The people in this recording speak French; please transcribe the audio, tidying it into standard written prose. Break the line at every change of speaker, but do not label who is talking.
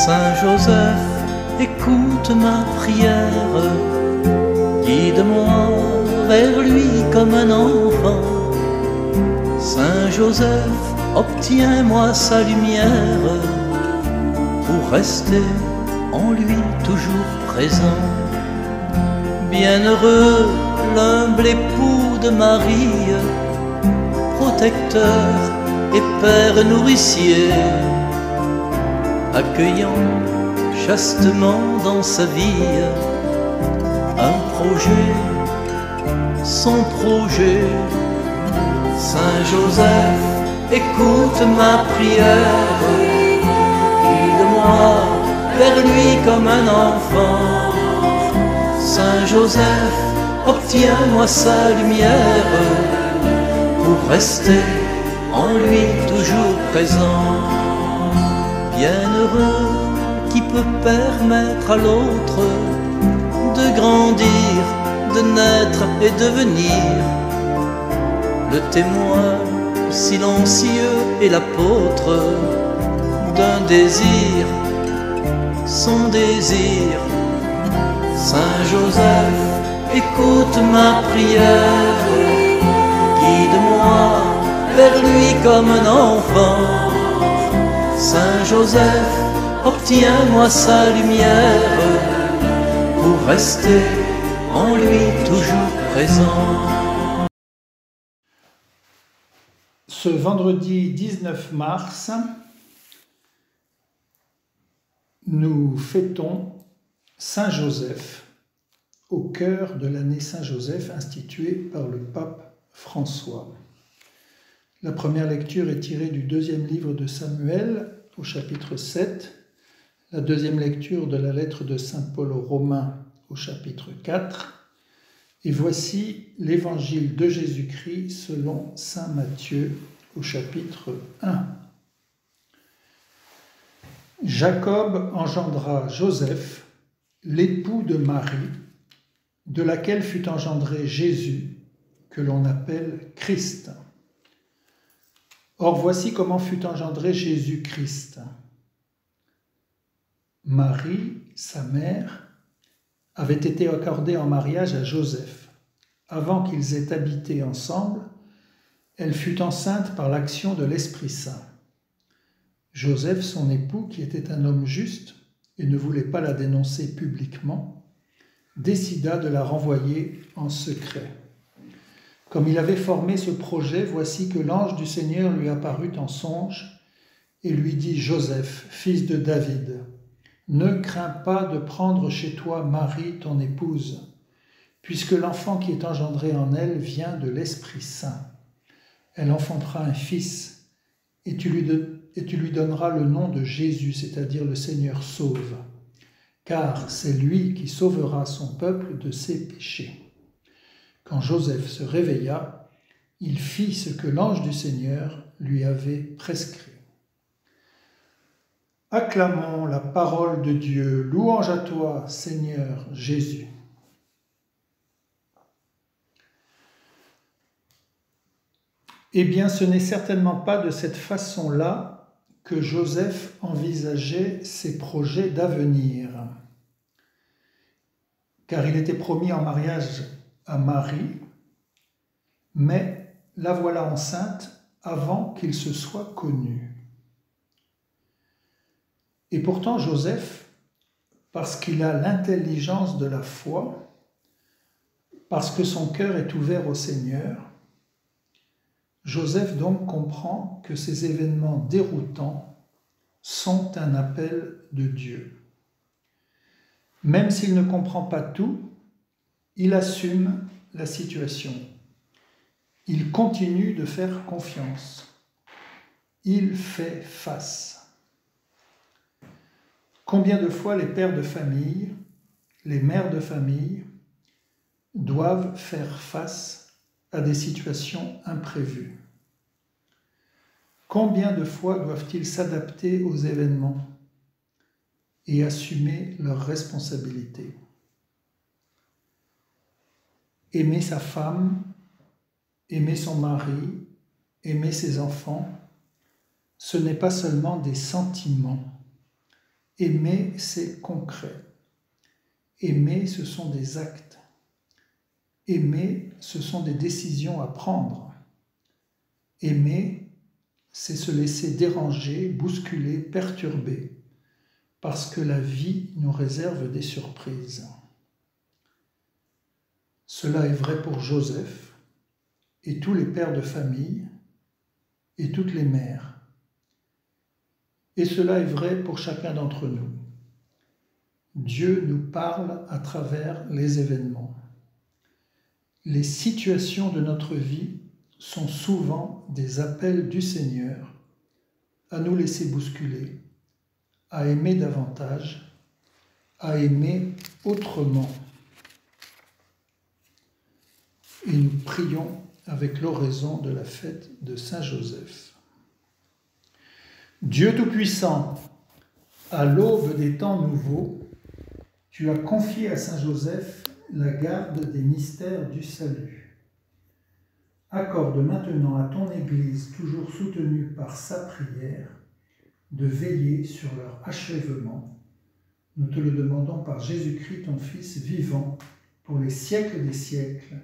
Saint Joseph, écoute ma prière, guide-moi vers lui comme un enfant. Saint Joseph, obtiens-moi sa lumière, pour rester en lui toujours présent. Bienheureux l'humble époux de Marie, protecteur et père nourricier, accueillant chastement dans sa vie un projet, son projet. Saint Joseph, écoute ma prière, guide-moi vers lui comme un enfant. Saint Joseph, obtiens-moi sa lumière, pour rester en lui toujours présent. Bienheureux qui peut permettre à l'autre de grandir, de naître et devenir le témoin silencieux et l'apôtre d'un désir, son désir. Saint Joseph, écoute ma prière, guide-moi vers lui comme un enfant. Saint Joseph, obtiens-moi sa lumière, pour rester en lui toujours présent.
Ce vendredi 19 mars, nous fêtons Saint Joseph, au cœur de l'année Saint-Joseph instituée par le pape François. La première lecture est tirée du deuxième livre de Samuel, au chapitre 7, la deuxième lecture de la lettre de Saint Paul aux Romains, au chapitre 4, et voici l'évangile de Jésus-Christ selon Saint Matthieu, au chapitre 1. Jacob engendra Joseph, l'époux de Marie, de laquelle fut engendré Jésus, que l'on appelle Christ. Or voici comment fut engendré Jésus-Christ. Marie, sa mère, avait été accordée en mariage à Joseph. Avant qu'ils aient habité ensemble, elle fut enceinte par l'action de l'Esprit Saint. Joseph, son époux, qui était un homme juste et ne voulait pas la dénoncer publiquement, décida de la renvoyer en secret. Comme il avait formé ce projet, voici que l'ange du Seigneur lui apparut en songe et lui dit « Joseph, fils de David, ne crains pas de prendre chez toi Marie, ton épouse, puisque l'enfant qui est engendré en elle vient de l'Esprit Saint. Elle enfantera un fils, et tu lui donneras le nom de Jésus, c'est-à-dire le Seigneur sauve, car c'est lui qui sauvera son peuple de ses péchés. » Quand Joseph se réveilla, il fit ce que l'ange du Seigneur lui avait prescrit. Acclamons la parole de Dieu. Louange à toi, Seigneur Jésus. Eh bien, ce n'est certainement pas de cette façon-là que Joseph envisageait ses projets d'avenir, car il était promis en mariage à Marie, mais la voilà enceinte avant qu'il se soit connu. Et pourtant Joseph, parce qu'il a l'intelligence de la foi, parce que son cœur est ouvert au Seigneur, Joseph donc comprend que ces événements déroutants sont un appel de Dieu. Même s'il ne comprend pas tout, il assume la situation. Il continue de faire confiance. Il fait face. Combien de fois les pères de famille, les mères de famille doivent faire face à des situations imprévues? Combien de fois doivent-ils s'adapter aux événements et assumer leurs responsabilités? Aimer sa femme, aimer son mari, aimer ses enfants, ce n'est pas seulement des sentiments, Aimer, c'est concret. Aimer, ce sont des actes. Aimer, ce sont des décisions à prendre. Aimer, c'est se laisser déranger, bousculer, perturber, parce que la vie nous réserve des surprises. Cela est vrai pour Joseph et tous les pères de famille et toutes les mères. Et cela est vrai pour chacun d'entre nous. Dieu nous parle à travers les événements. Les situations de notre vie sont souvent des appels du Seigneur à nous laisser bousculer, à aimer davantage, à aimer autrement. Et nous prions avec l'oraison de la fête de Saint Joseph. Dieu Tout-Puissant, à l'aube des temps nouveaux, tu as confié à Saint Joseph la garde des mystères du salut. Accorde maintenant à ton Église, toujours soutenue par sa prière, de veiller sur leur achèvement. Nous te le demandons par Jésus-Christ, ton Fils, vivant, pour les siècles des siècles.